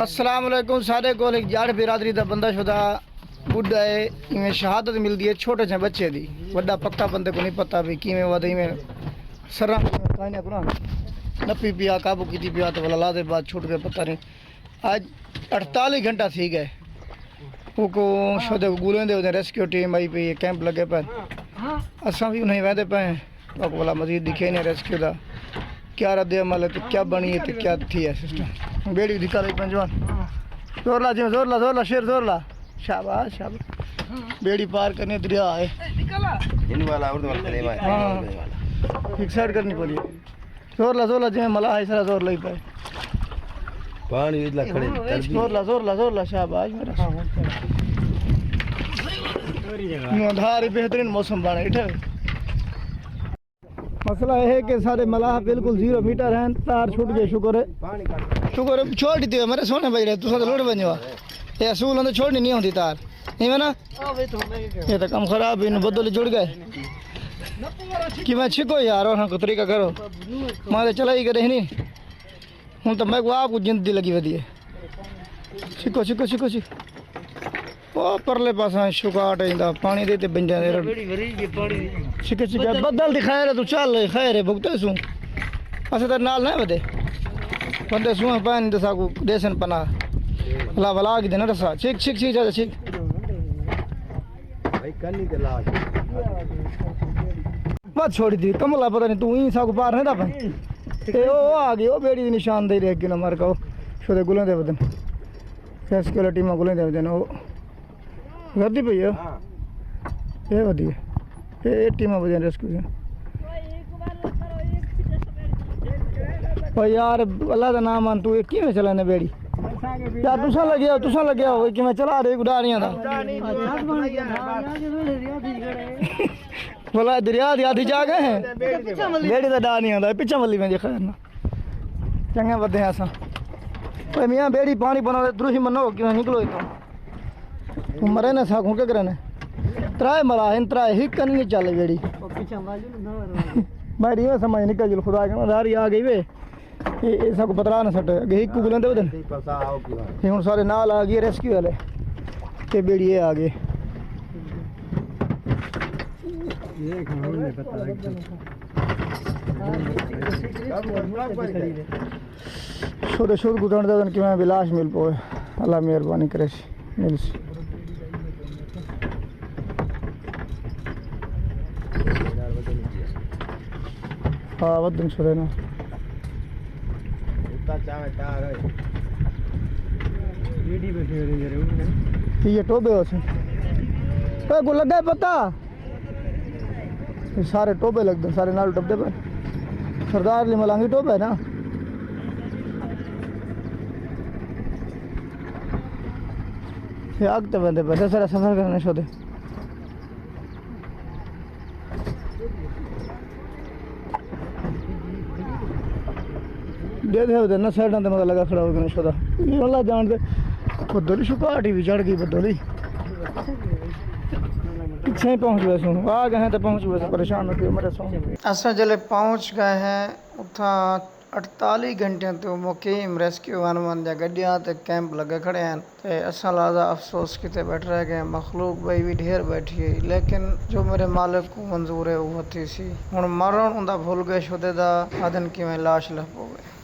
अस्सलाम वालेकुम सारे को एक जाट बिरादरी का बंदा शुदा बुढ़ा है इवें शहादत मिलती है छोटे से बच्चे दी बड़ा पक्का बंदे को नहीं पता भी किमें वध इवें सर कहानियाँ कुरान नपी पिया काबू की पिया तो वाला ला दे बाद छूट गए पता नहीं आज 48 घंटा थी गए वो को शुदा गुलें दे रेस्क्यू टीम आई पी कैंप लगे पे असा भी उन्हें वहदे पे वाला मजीद दिखे नहीं रेस्क्यू का क्या रद्द अमल है तो क्या बनी है तो क्या थी है सिस्टम बेड़ी दिखा रही पंजवान जोर ला जी जोर ला शेर जोर ला शाबाश शाबाश बेड़ी पार करने दरिया है एक साइड करनी पड़ी जोर ला जी मला है सारा जोर लगी पाए पानी इतना खड़े जोर ला शाबाश मेरा धारी बेहतरीन मौसम बना इठे मसला है कि सारे मलाह बिल्कुल 0 मीटर हैं तार छूट गए शुक्र है छोड़ दी मेरे सोने बज तुसा तो लोड बनो ये असूल होंगे छोड़नी नहीं होती तार नहीं है ना ये तो कम खराब इन बदल जुड़ गए कि मैं छिको यार और को तरीका करो मारे चला ही करे नहीं हूँ तो मैं को आपको जिंदगी लगी वधी है छिको छिको छिको छिको वो परले पासा शुकाट है पानी देते बंजा दे छिके छिके बदल दिखाए रे तू चल खैर है भुगते सू अस तो नाल ना बदे बंदे सू पानी दसा को देसन पना ला वला की देना रसा छिक छिक छिक जा छिक भाई कन्नी ते लाज मत छोड़ दी कमला पता नहीं तू ही सा को पार नहीं था भाई ए ओ आ गई ओ बेड़ी दी निशान दे रे कि न मार को छोरे गुले दे बदन रेस्क्यू टीम गुले दे बदन ओ गद्दी पई है ये वधिया ये टीम बजे रेस्क्यू ओ यार अल्लाह का नाम मान तू कि में चलाने बेड़ी यार तुसा लगे हो कि मैं चला रही उड़ानियां दा बोला दरिया दी आधी जा गए हैं बेड़ी दा डानियां दा पीछे मल्ली में जे खैर ना चंगे बदे असा ओए मियां बेड़ी पानी बना दे द्रुही मनो कि निकलो इतो मरे ना साखों के करने त्राए मला इन त्राए ही कन्नी चल बेड़ी बैठी में समझ निकल जल खुदा के दारी आ गई वे ये सब पतरा ना सट गई को गुलन दे बदन ये हुन सारे नाल आ गए रेस्क्यू वाले ते बेड़ी ये आ गए ये खाने में पता छोटे छोटे गुदन दे कि मैं विलास मिल पोए अल्लाह मेहरबानी करे मिल हाँ वदन छोड़े ना ये टोबे हो को लगा है पता ये सारे टोबे लगते सारे नाल डब्बे पे सरदार ली मलांगी टोबे है ना ये आगते बंदे पे सारा सफर करने शोदे दे दे ना साइड ते मतलब लगा खड़ा हो गया शोदा ये अल्लाह जान दे बदली शुकाटी भी चढ़ गई बदली पीछे पहुंच गए सुन आ गए हैं तो पहुंच गए परेशान होके मेरे सो असा जले पहुंच गए हैं उथा 48 घंटे तो मुकीम रेस्क्यू वन जा गड्डियां ते कैंप लगे खड़े हैं ते असा लाजा अफसोस किते बैठ रह गए मखलूक भाई भी ढेर बैठी है लेकिन जो मेरे मालिक को मंजूर है वो थी सी हुन मरण उंदा भूल गए शुदे दा आदन की मैं लाश लह पो गए।